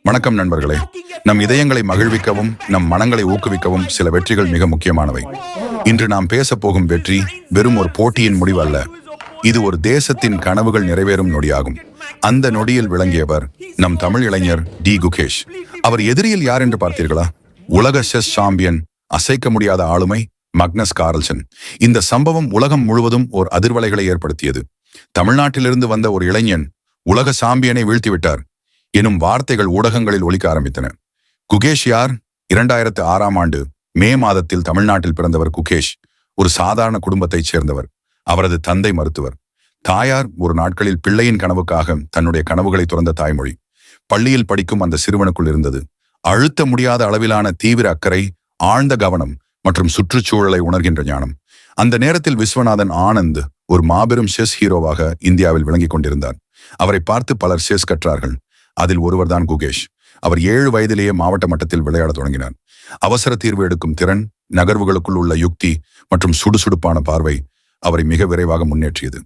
வணக்கம் நண்பர்களே. நம் இதயங்களை மகிழ்விக்கவும் நம் மனங்களை ஊக்குவிக்கவும் சில வெற்றிகள் மிக முக்கியமானவை. இன்று நாம் பேசப் போகும் வெற்றி வெறும் ஒரு போட்டியின் முடிவு அல்ல. இது ஒரு தேசத்தின் கனவுகள் நிறைவேறும் நொடியாகும். அந்த நொடியில் விளங்கியவர் நம் தமிழ் இளைஞர் டி குகேஷ். அவர் எதிரியில் யார் என்று பார்த்தீர்களா? உலக செஸ் சாம்பியன், அசைக்க முடியாத ஆளுமை மக்னஸ் கார்ல்சன். இந்த சம்பவம் உலகம் முழுவதும் ஓர் அதிர்வலைகளை ஏற்படுத்தியது. தமிழ்நாட்டிலிருந்து வந்த ஒரு இளைஞன் உலக சாம்பியனை வீழ்த்திவிட்டார் எனும் வார்த்தைகள் ஊடகங்களில் ஒலிக்க ஆரம்பித்தன. குகேஷ் யார்? 2006ஆம் ஆண்டு மே மாதத்தில் தமிழ்நாட்டில் பிறந்தவர் குகேஷ். ஒரு சாதாரண குடும்பத்தைச் சேர்ந்தவர். அவரது தந்தை மருத்துவர். தாயார் ஒரு நாட்களில் பிள்ளையின் கனவுக்காக தன்னுடைய கனவுகளை துறந்த தாய்மொழி. பள்ளியில் படிக்கும் அந்த சிறுவனுக்குள் இருந்தது அழுத்த முடியாத அளவிலான தீவிர அக்கறை, ஆழ்ந்த கவனம் மற்றும் சுற்றுச்சூழலை உணர்கின்ற ஞானம். அந்த நேரத்தில் விஸ்வநாதன் ஆனந்த் ஒரு மாபெரும் செஸ் ஹீரோவாக இந்தியாவில் விளங்கிக் கொண்டிருந்தார். அவரை பார்த்து பலர் செஸ் கற்றார்கள். அதில் ஒருவர்தான் குகேஷ். அவர் 7 வயதிலேயே மாவட்ட மட்டத்தில் விளையாடத் தொடங்கினார். அவசர தீர்வு எடுக்கும் திறன், நகர்வுகளுக்குள் உள்ள யுக்தி மற்றும் சுடுசுடுப்பான பார்வை அவரை மிக விரைவாக முன்னேற்றியது.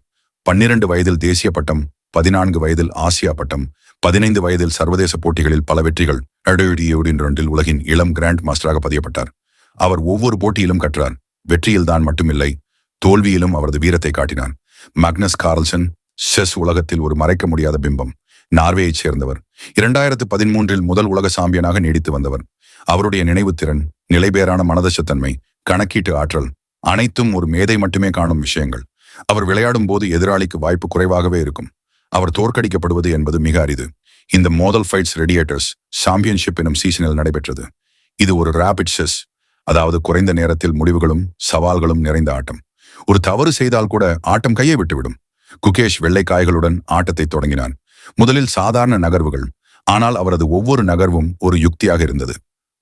12 வயதில் தேசிய பட்டம், 14 வயதில் ஆசியா பட்டம், 15 வயதில் சர்வதேச போட்டிகளில் பல வெற்றிகள். 2 உலகின் இளம் கிராண்ட் மாஸ்டராக பதியப்பட்டார். அவர் ஒவ்வொரு போட்டியிலும் கற்றார். வெற்றியில்தான் மட்டுமில்லை, தோல்வியிலும் அவரது வீரத்தை காட்டினார். மக்னஸ் கார்ல்சன் செஸ் உலகத்தில் ஒரு மறைக்க முடியாத பிம்பம். நார்வேயைச் சேர்ந்தவர். 2013 முதல் உலக சாம்பியனாக நீடித்து வந்தவர். அவருடைய நினைவுத்திறன், நிலைபேறான மனதச்சத்தன்மை, கணக்கீட்டு ஆற்றல் அனைத்தும் ஒரு மேதை மட்டுமே காணும் விஷயங்கள். அவர் விளையாடும் போது எதிராளிக்கு வாய்ப்பு குறைவாகவே இருக்கும். அவர் தோற்கடிக்கப்படுவது என்பது மிக அரிது. இந்த மோதல் ஃபைட்ஸ் ரெடியேட்டர்ஸ் சாம்பியன்ஷிப் எனும் சீசனில் நடைபெற்றது. இது ஒரு ரேபிட் செஸ், அதாவது குறைந்த நேரத்தில் முடிவுகளும் சவால்களும் நிறைந்த ஆட்டம். ஒரு தவறு செய்தால் கூட ஆட்டம் கையை விட்டுவிடும். குகேஷ் வெள்ளைக்காய்களுடன் ஆட்டத்தை தொடங்கினார். முதலில் சாதாரண நகர்வுகள், ஆனால் அவரது ஒவ்வொரு நகர்வும் ஒரு யுக்தியாக இருந்தது.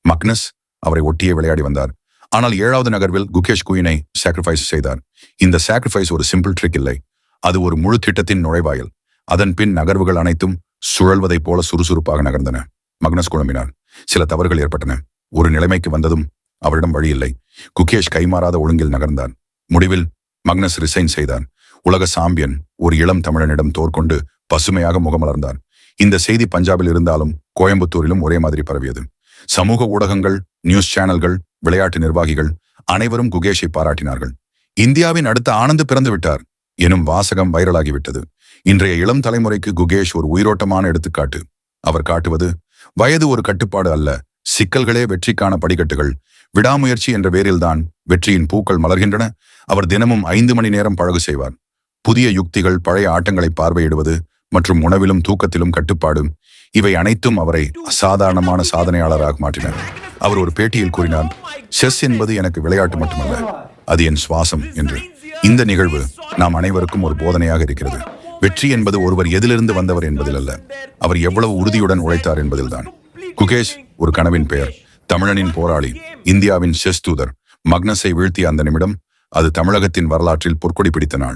மக்னஸ் அவரை ஒட்டியே விளையாடி வந்தார். ஆனால் 7வது நகர்வில் குகேஷ் குயினை சாக்ரிஃபைஸ் செய்தார். இந்த சாக்ரிஃபைஸ் ஒரு சிம்பிள் ட்ரிக் இல்லை, அது ஒரு முழு திட்டத்தின் நுழைவாயில். அதன் பின் நகர்வுகள் அனைத்தும் சுழல்வதைப் போல சுறுசுறுப்பாக நகர்ந்தன. மக்னஸ் குழம்பினார். சில தவறுகள் ஏற்பட்டன. ஒரு நிலைமைக்கு வந்ததும் அவரிடம் வழியில்லை. குகேஷ் கைமாறாத ஒழுங்கில் நகர்ந்தார். முடிவில் மக்னஸ் ரிசைன் செய்தார். உலக சாம்பியன் ஒரு இளம் தமிழனிடம் தோற்கொண்டு பசுமையாக முகமலர்ந்தார். இந்த செய்தி பஞ்சாபில் இருந்தாலும் கோயம்புத்தூரிலும் ஒரே மாதிரி பரவியது. சமூக ஊடகங்கள், நியூஸ் சேனல்கள், விளையாட்டு நிர்வாகிகள் அனைவரும் குகேஷை பாராட்டினார்கள். இந்தியாவின் அடுத்த ஆனந்த் பிறந்து விட்டார் எனும் வாசகம் வைரலாகிவிட்டது. இன்றைய இளம் தலைமுறைக்கு குகேஷ் ஒரு உயிரோட்டமான எடுத்துக்காட்டு. அவர் காட்டுவது வயது ஒரு கட்டுப்பாடு அல்ல, சிக்கல்களே வெற்றிக்கான படிக்கட்டுகள். விடாமுயற்சி என்ற வேரில்தான் வெற்றியின் பூக்கள் மலர்கின்றன. அவர் தினமும் 5 மணி நேரம் பழகு செய்வார். புதிய யுக்திகள், பழைய ஆட்டங்களை பார்வையிடுவது மற்றும் உணவிலும் தூக்கத்திலும் கட்டுப்பாடு, இவை அனைத்தும் அவரை அசாதாரணமான சாதனையாளராக மாற்றின. அவர் ஒரு பேட்டியில் கூறினார், செஸ் என்பது எனக்கு விளையாட்டு மட்டுமல்ல, அது என் சுவாசம் என்று. இந்த நிகழ்வு நாம் அனைவருக்கும் ஒரு போதனையாக இருக்கிறது. வெற்றி என்பது ஒருவர் எதிலிருந்து வந்தவர் என்பதில் அல்ல, அவர் எவ்வளவு உறுதியுடன் உழைத்தார் என்பதில்தான். குகேஷ் ஒரு கனவின் பெயர், தமிழனின் போராளி, இந்தியாவின் செஸ் தூதர். மக்னஸை வீழ்த்திய அந்த நிமிடம் அது தமிழகத்தின் வரலாற்றில் பொற்கொடி பிடித்த நாள்.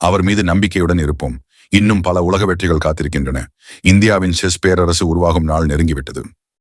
அவர் மீது நம்பிக்கையுடன் இருப்போம். இன்னும் பல உலக வெற்றிகள் காத்திருக்கின்றன. இந்தியாவின் செஸ் பேரரசு உருவாகும் நாள் நெருங்கிவிட்டது.